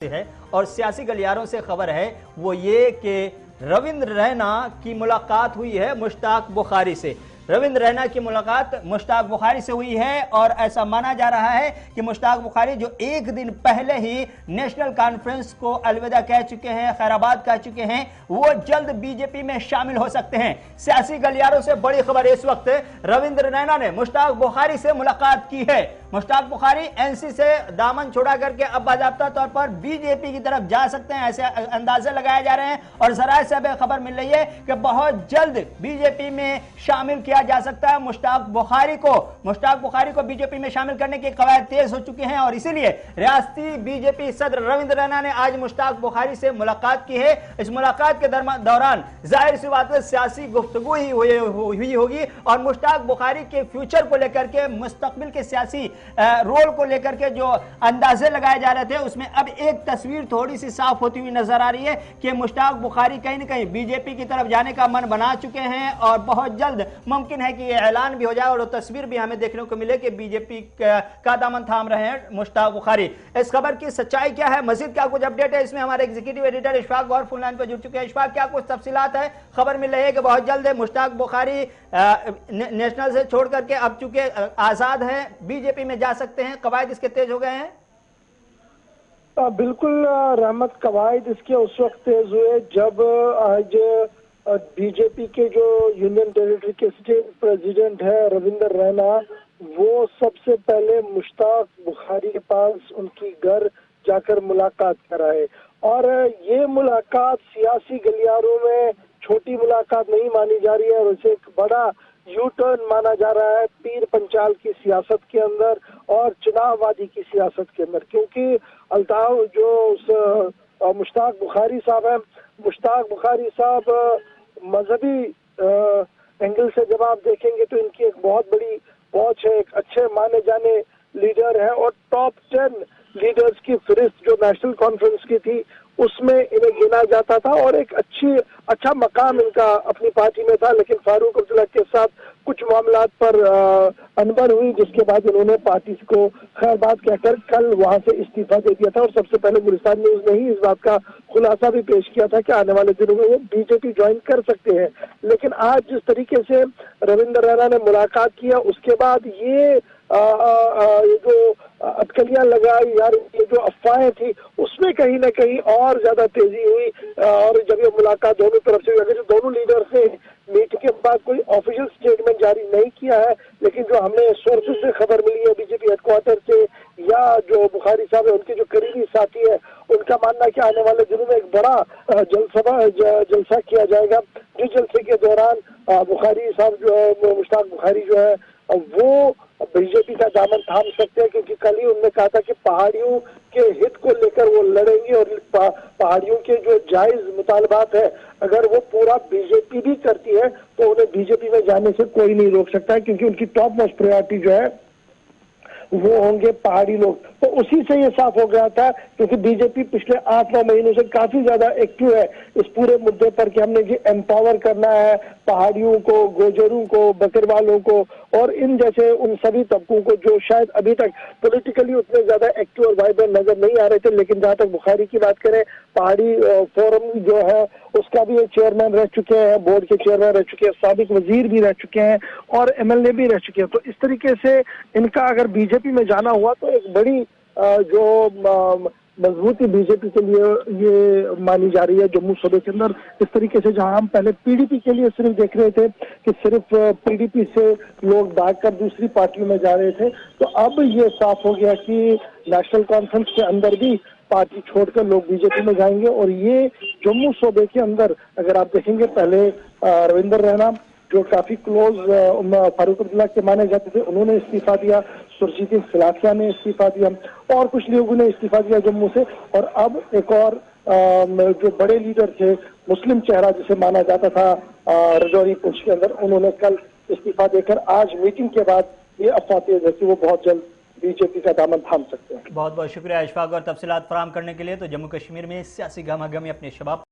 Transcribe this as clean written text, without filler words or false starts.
है और सियासी गलियारों से खबर है वो ये कि रविंद्र रैना की मुलाकात हुई है मुश्ताक बुखारी से। रविंद्र रैना की मुलाकात मुश्ताक बुखारी से हुई है और ऐसा माना जा रहा है कि मुश्ताक बुखारी जो एक दिन पहले ही नेशनल कॉन्फ्रेंस को अलविदा कह चुके हैं, खैराबाद कह चुके हैं, वो जल्द बीजेपी में शामिल हो सकते हैं। सियासी गलियारों से बड़ी खबर इस वक्त रविंद्र रैना ने मुश्ताक बुखारी से मुलाकात की है। मुश्ताक बुखारी एनसी से दामन छोड़ा करके अब बाकायदा तौर पर बीजेपी की तरफ जा सकते हैं, ऐसे अंदाजे लगाए जा रहे हैं और जराये से अब खबर मिल रही है कि बहुत जल्द बीजेपी में शामिल किया जा सकता है मुश्ताक बुखारी को बीजेपी में शामिल करने की कवायद तेज हो चुकी हैं और इसीलिए रियासती बीजेपी सदर रविंद्र रैना ने आज मुश्ताक बुखारी से मुलाकात की है। इस मुलाकात के दौरान जाहिर सी बात है सियासी गुफ्तगू ही हुई होगी और मुश्ताक बुखारी के फ्यूचर को लेकर के, मुस्तकबिल के सियासी रोल को लेकर के जो अंदाजे लगाए जा रहे थे उसमें अब एक तस्वीर थोड़ी सी साफ होती हुई नजर आ रही है कि मुश्ताक बुखारी कहीं ना कहीं बीजेपी की तरफ जाने का मन बना चुके हैं और बहुत जल्द मुमकिन है कि यह ऐलान भी हो जाए और वो तस्वीर भी हमें देखने को मिले कि बीजेपी का दामन थाम रहे हैं मुश्ताक बुखारी। इस खबर की सच्चाई क्या है, मजीद क्या कुछ अपडेट है, इसमें हमारे एग्जीक्यूटिव एडिटर इशफाक गौर फोन लाइन पर जुड़ चुके हैं। इशफाक, क्या कुछ तफसीलात है? खबर मिल रही है कि बहुत जल्द मुश्ताक बुखारी नेशनल से छोड़ करके अब चूंकि आजाद है बीजेपी में जा सकते हैं, कवायद इसके तेज हो गए हैं। बिल्कुल रहमत, कवायद इसके उस वक्त तेज हुए जब आज बीजेपी के जो यूनियन टेरिटरी के स्टेट प्रेसिडेंट है रविंद्र रैना, वो सबसे पहले मुश्ताक बुखारी के पास उनकी घर जाकर मुलाकात कराए और ये मुलाकात सियासी गलियारों में छोटी मुलाकात नहीं मानी जा रही है और उसे एक बड़ा यू टर्न माना जा रहा है पीर पंचाल की सियासत के अंदर और चुनाववादी की सियासत के अंदर, क्योंकि अल्ताफ जो मुश्ताक बुखारी साहब है, मुश्ताक बुखारी साहब मजहबी एंगल से जब आप देखेंगे तो इनकी एक बहुत बड़ी पहुंच है, एक अच्छे माने जाने लीडर है और टॉप 10 लीडर्स की फहरिस्त जो नेशनल कॉन्फ्रेंस की थी उसमें इन्हें गिना जाता था और एक अच्छा मकाम इनका अपनी पार्टी में था। लेकिन फारूक अब्दुल्ला के साथ कुछ मामलात पर अनबन हुई जिसके बाद इन्होंने पार्टी को खैर बात कहकर कल वहां से इस्तीफा दे दिया था और सबसे पहले गुलिस्तान न्यूज ने ही इस बात का खुलासा भी पेश किया था कि आने वाले दिनों में वो बीजेपी ज्वाइन कर सकते हैं। लेकिन आज जिस तरीके से रविंद्र रैना ने मुलाकात किया उसके बाद ये जो अटकलियां लगाई यार, ये जो अफवाहें थी उसमें कहीं ना कहीं और ज्यादा तेजी हुई और जब ये मुलाकात दोनों तरफ से, अगर जो दोनों लीडर से मीटिंग के बाद कोई ऑफिशियल स्टेटमेंट जारी नहीं किया है, लेकिन जो हमें सोर्सेज से खबर मिली है बीजेपी हेडक्वार्टर से या जो बुखारी साहब है उनके जो करीबी साथी है उनका मानना है कि आने वाले दिनों में एक बड़ा जलसा किया जाएगा जिस जलसे के दौरान बुखारी साहब जो है, मुश्ताक बुखारी जो है वो बीजेपी का दामन थाम सकते हैं, क्योंकि कल ही उन्होंने कहा था कि पहाड़ियों के हित को लेकर वो लड़ेंगे और पहाड़ियों के जो जायज मुतालबात है अगर वो पूरा बीजेपी भी करती है तो उन्हें बीजेपी में जाने से कोई नहीं रोक सकता है, क्योंकि उनकी टॉप मोस्ट प्रायोरिटी जो है वो होंगे पहाड़ी लोग। तो उसी से ये साफ हो गया था, क्योंकि बीजेपी पिछले 8-9 महीनों से काफी ज्यादा एक्टिव है इस पूरे मुद्दे पर कि हमने ये एम्पावर करना है पहाड़ियों को, गोजरों को, बकरवालों को और इन जैसे उन सभी तबकों को जो शायद अभी तक पॉलिटिकली उतने ज्यादा एक्टिव और वाइब्रेंट नजर नहीं आ रहे थे। लेकिन जहां तक बुखारी की बात करें, पहाड़ी फोरम जो है उसका भी एक चेयरमैन रह चुके हैं, बोर्ड के चेयरमैन रह चुके हैं, साबिक वजीर भी रह चुके हैं और एमएलए भी रह चुके हैं। तो इस तरीके से इनका अगर बीजेपी में जाना हुआ तो एक बड़ी जो मजबूती बीजेपी के लिए ये मानी जा रही है जम्मू सूबे के अंदर। इस तरीके से जहां हम पहले पीडीपी के लिए सिर्फ देख रहे थे कि सिर्फ पीडीपी से लोग भागकर दूसरी पार्टियों में जा रहे थे, तो अब ये साफ हो गया कि नेशनल कॉन्फ्रेंस के अंदर भी पार्टी छोड़कर लोग बीजेपी में जाएंगे और ये जम्मू सूबे के अंदर अगर आप देखेंगे पहले रविंद्र रैना जो काफी क्लोज फारूक अब्दुल्ला के माने जाते थे उन्होंने इस्तीफा दिया, सुरजीत खिलाफिया ने इस्तीफा दिया और कुछ लोगों ने इस्तीफा दिया जम्मू से और अब एक और जो बड़े लीडर थे, मुस्लिम चेहरा जिसे माना जाता था रजौरी पुंछ के अंदर, उन्होंने कल इस्तीफा देकर आज मीटिंग के बाद ये अफवाह तेज है कि वो बहुत जल्द बीजेपी का दामन थाम सकते हैं। बहुत बहुत शुक्रिया इशफाक और तफसीलात फराहम करने के लिए। तो जम्मू कश्मीर में सियासी गहमागहमी अपने शबाब